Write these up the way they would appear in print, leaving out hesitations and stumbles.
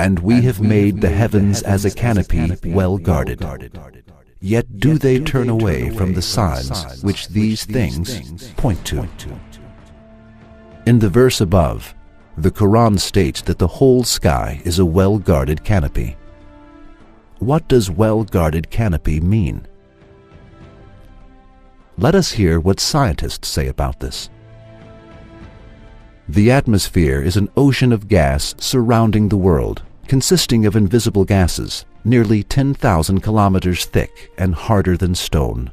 And we have made the heavens as a canopy well guarded. Yet do they turn away from the signs which these things point to. In the verse above, the Quran states that the whole sky is a well-guarded canopy. What does well-guarded canopy mean? Let us hear what scientists say about this. The atmosphere is an ocean of gas surrounding the world, consisting of invisible gases, nearly 10,000 kilometers thick and harder than stone.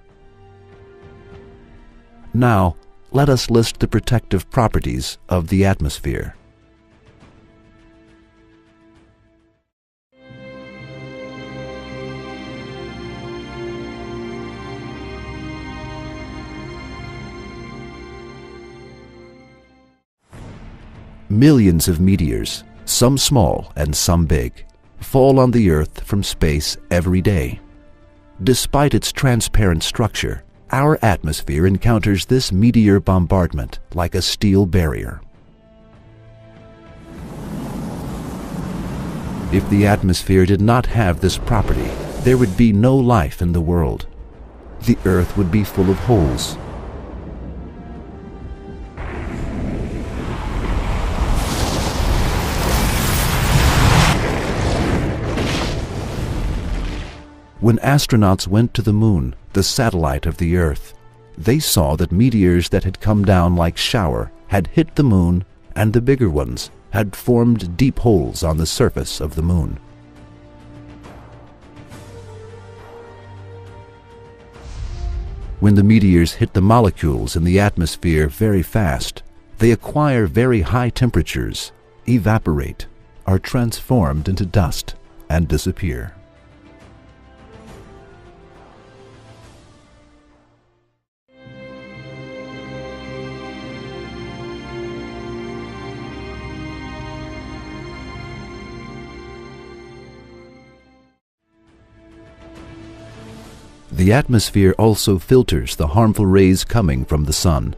Now, let us list the protective properties of the atmosphere. Millions of meteors, some small and some big, fall on the Earth from space every day. Despite its transparent structure, our atmosphere encounters this meteor bombardment like a steel barrier. If the atmosphere did not have this property, there would be no life in the world. The Earth would be full of holes. When astronauts went to the Moon, the satellite of the Earth, they saw that meteors that had come down like shower had hit the Moon, and the bigger ones had formed deep holes on the surface of the Moon. When the meteors hit the molecules in the atmosphere very fast, they acquire very high temperatures, evaporate, are transformed into dust, and disappear. The atmosphere also filters the harmful rays coming from the sun.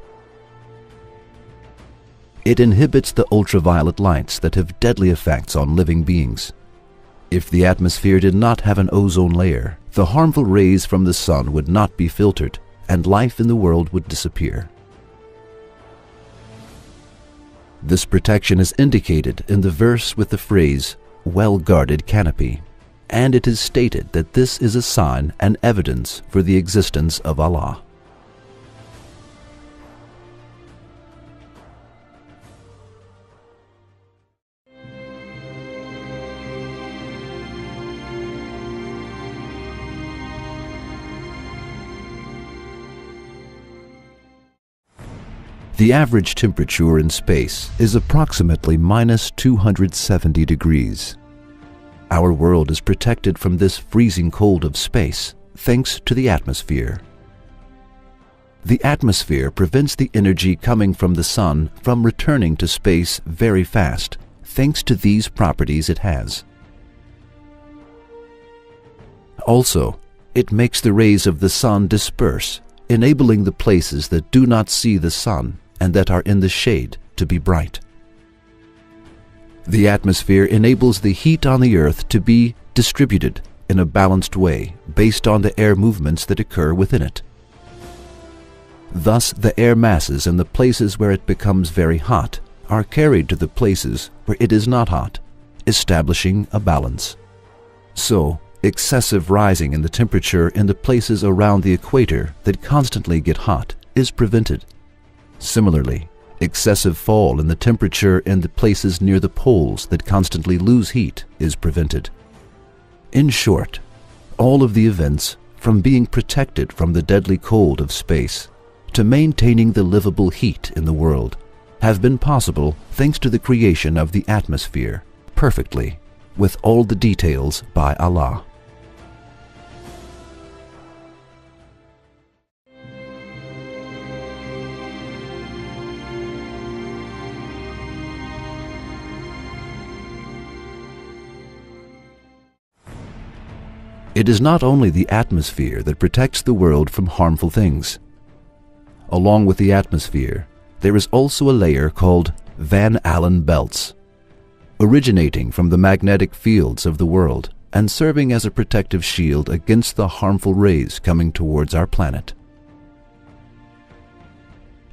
It inhibits the ultraviolet lights that have deadly effects on living beings. If the atmosphere did not have an ozone layer, the harmful rays from the sun would not be filtered, and life in the world would disappear. This protection is indicated in the verse with the phrase, "well-guarded canopy," and it is stated that this is a sign and evidence for the existence of Allah. The average temperature in space is approximately -270 degrees. Our world is protected from this freezing cold of space thanks to the atmosphere. The atmosphere prevents the energy coming from the sun from returning to space very fast thanks to these properties it has. Also, it makes the rays of the sun disperse, enabling the places that do not see the sun and that are in the shade to be bright. The atmosphere enables the heat on the Earth to be distributed in a balanced way based on the air movements that occur within it. Thus, the air masses in the places where it becomes very hot are carried to the places where it is not hot, establishing a balance. So, excessive rising in the temperature in the places around the equator that constantly get hot is prevented. Similarly, excessive fall in the temperature in the places near the poles that constantly lose heat is prevented. In short, all of the events, from being protected from the deadly cold of space to maintaining the livable heat in the world, have been possible thanks to the creation of the atmosphere perfectly, with all the details by Allah. It is not only the atmosphere that protects the world from harmful things. Along with the atmosphere, there is also a layer called Van Allen belts. originating from the magnetic fields of the world and serving as a protective shield against the harmful rays coming towards our planet.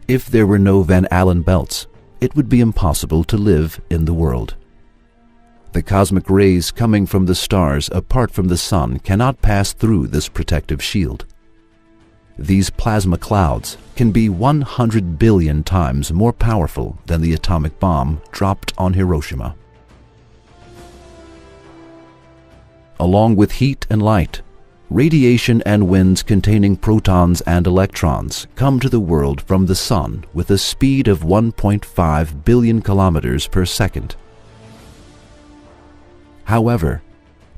If there were no Van Allen belts, it would be impossible to live in the world. The cosmic rays coming from the stars apart from the sun cannot pass through this protective shield. These plasma clouds can be 100 billion times more powerful than the atomic bomb dropped on Hiroshima. Along with heat and light, radiation and winds containing protons and electrons come to the world from the sun with a speed of 1.5 billion kilometers per second. However,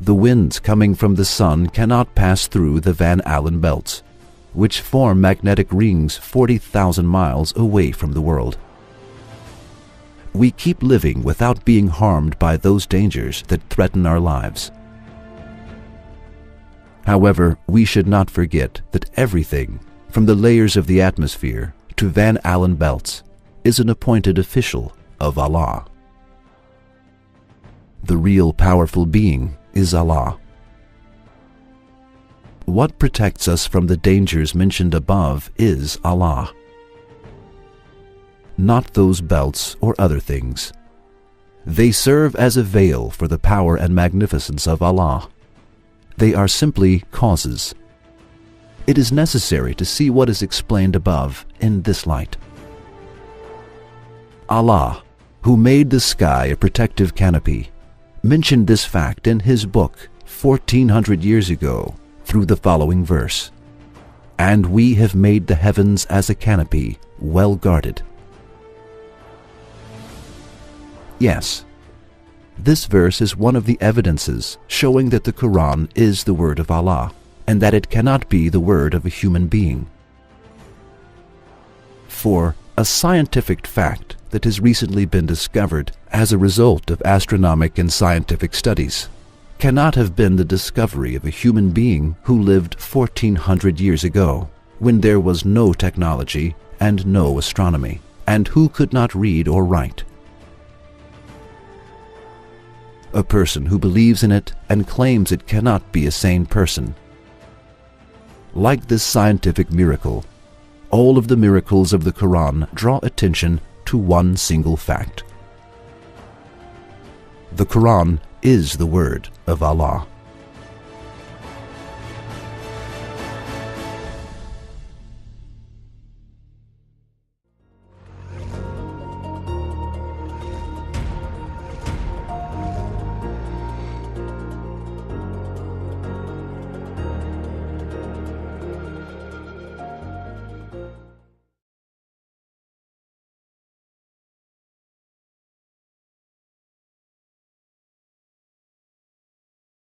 the winds coming from the sun cannot pass through the Van Allen belts, which form magnetic rings 40,000 miles away from the world. We keep living without being harmed by those dangers that threaten our lives. However, we should not forget that everything, from the layers of the atmosphere to Van Allen belts, is an appointed official of Allah. The real powerful being is Allah. What protects us from the dangers mentioned above is Allah, not those belts or other things. They serve as a veil for the power and magnificence of Allah. They are simply causes. It is necessary to see what is explained above in this light. Allah, who made the sky a protective canopy, mentioned this fact in his book 1400 years ago through the following verse: "And we have made the heavens as a canopy, well guarded." Yes, this verse is one of the evidences showing that the Quran is the word of Allah and that it cannot be the word of a human being. For a scientific fact that has recently been discovered as a result of astronomical and scientific studies cannot have been the discovery of a human being who lived 1400 years ago, when there was no technology and no astronomy, and who could not read or write. A person who believes in it and claims it cannot be a sane person. Like this scientific miracle, all of the miracles of the Quran draw attention to one single fact. The Quran is the word of Allah.